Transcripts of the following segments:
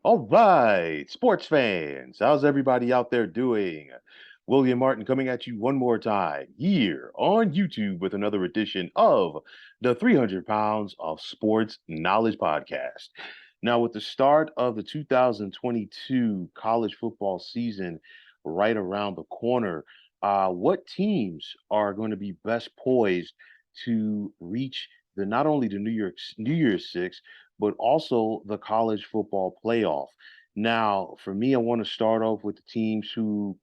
All right, sports fans, how's everybody out there doing? William Martin coming at you one more time here on YouTube with another edition of the 300 Pounds of Sports Knowledge Podcast. Now, with the start of the 2022 college football season right around the corner, what teams are going to be best poised to reach the not only the New Year's Six, but also the college football playoff? Now, for me, I want to start off with the teams who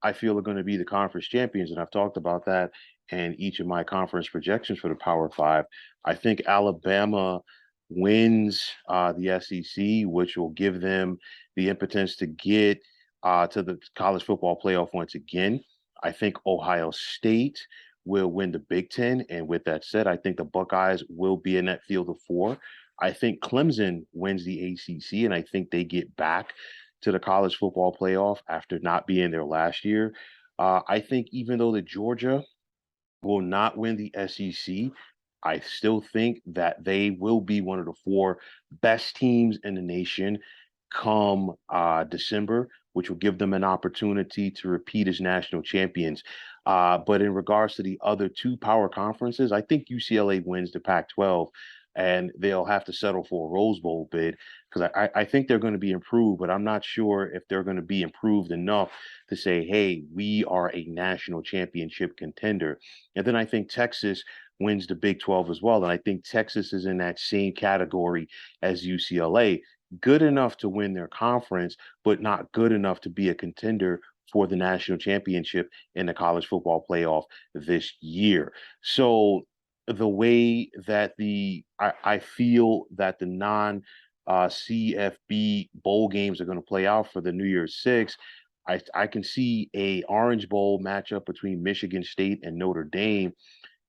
I feel are going to be the conference champions, and I've talked about that in each of my conference projections for the Power Five. I think Alabama wins the SEC, which will give them the impotence to get to the college football playoff once again. I think Ohio State will win the Big Ten, and with that said, I think the Buckeyes will be in that field of four. I think Clemson wins the ACC, and I think they get back to the college football playoff after not being there last year. I think even though the Georgia will not win the SEC, I still think that they will be one of the four best teams in the nation come December, which will give them an opportunity to repeat as national champions. But in regards to the other two power conferences, I think UCLA wins the Pac 12 and they'll have to settle for a Rose Bowl bid because I think they're going to be improved, but I'm not sure if they're going to be improved enough to say, hey, we are a national championship contender. And then I think Texas wins the Big 12 as well. And I think Texas is in that same category as UCLA, good enough to win their conference, but not good enough to be a contender for the national championship in the college football playoff this year. So the way that I feel that the non CFB bowl games are going to play out for the New Year's Six, I can see a Orange Bowl matchup between Michigan State and Notre Dame,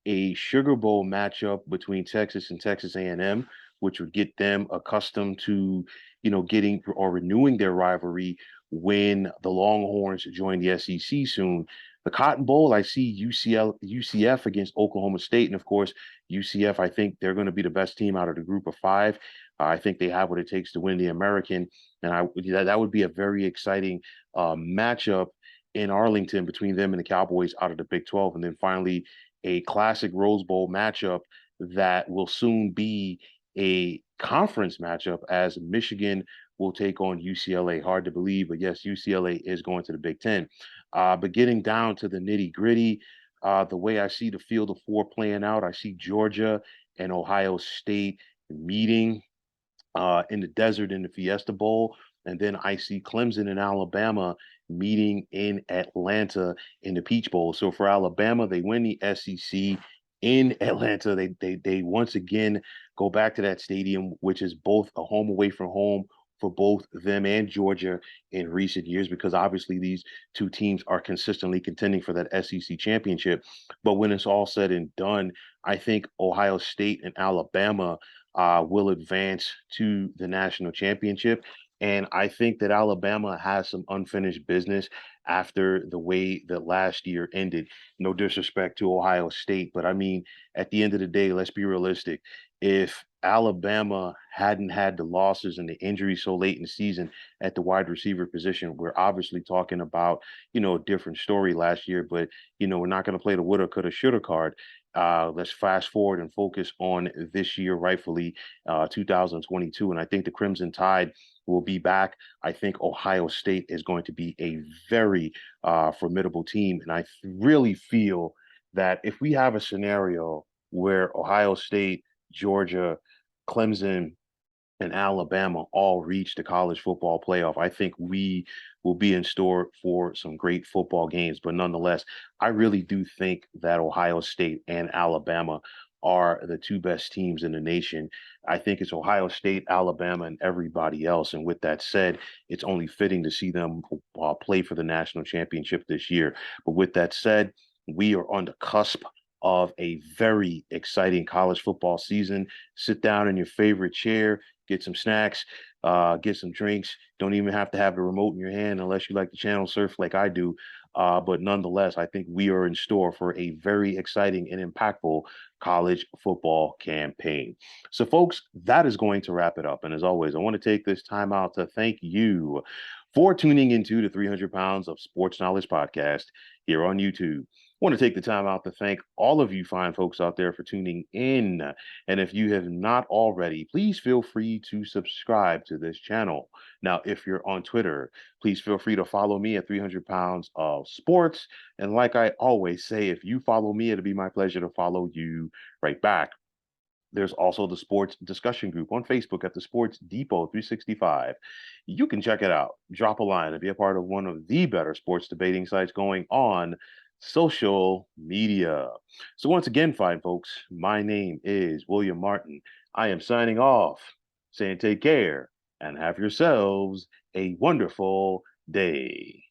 a Sugar Bowl matchup between Texas and Texas A&M, which would get them accustomed to, getting or renewing their rivalry when the Longhorns join the SEC soon. The Cotton Bowl, I see UCF against Oklahoma State, and of course, UCF. I think they're going to be the best team out of the group of five. I think they have what it takes to win the American, and that would be a very exciting matchup in Arlington between them and the Cowboys out of the Big 12. And then finally, a classic Rose Bowl matchup that will soon be a conference matchup as Michigan will take on UCLA. Hard to believe, but yes, UCLA is going to the Big Ten. But getting down to the nitty gritty, the way I see the field of four playing out, I see Georgia and Ohio State meeting in the desert in the Fiesta Bowl. And then I see Clemson and Alabama meeting in Atlanta in the Peach Bowl. So for Alabama, they win the SEC in Atlanta. They once again go back to that stadium, which is both a home away from home for both them and Georgia in recent years, because obviously these two teams are consistently contending for that SEC championship. But when it's all said and done, I think Ohio State and Alabama will advance to the national championship. And I think that Alabama has some unfinished business after the way that last year ended. No disrespect to Ohio State, but I mean, at the end of the day, let's be realistic. If Alabama hadn't had the losses and the injuries so late in the season at the wide receiver position, we're obviously talking about, a different story last year, but, we're not going to play the woulda, coulda, shoulda card. Let's fast forward and focus on this year, rightfully 2022. And I think the Crimson Tide will be back. I think Ohio State is going to be a very formidable team. And I really feel that if we have a scenario where Ohio State, Georgia, Clemson, and Alabama all reach the college football playoff, I think we will be in store for some great football games. But nonetheless, I really do think that Ohio State and Alabama are the two best teams in the nation. I think it's Ohio State, Alabama, and everybody else. And with that said, it's only fitting to see them play for the national championship this year. But with that said, we are on the cusp of a very exciting college football season. Sit down in your favorite chair, get some snacks, get some drinks. Don't even have to have the remote in your hand unless you like to channel surf like I do. But nonetheless, I think we are in store for a very exciting and impactful college football campaign. So, folks, that is going to wrap it up. And as always, I want to take this time out to thank you for tuning into the 300 Pounds of Sports Knowledge podcast here on YouTube. I want to take the time out to thank all of you fine folks out there for tuning in. And if you have not already, please feel free to subscribe to this channel. Now, if you're on Twitter, please feel free to follow me at 300 Pounds of Sports. And like I always say, if you follow me, it'll be my pleasure to follow you right back. There's also the sports discussion group on Facebook at the Sports Depot 365. You can check it out, drop a line, and be a part of one of the better sports debating sites going on social media. So, once again, fine folks, my name is William Martin. I am signing off, saying take care and have yourselves a wonderful day.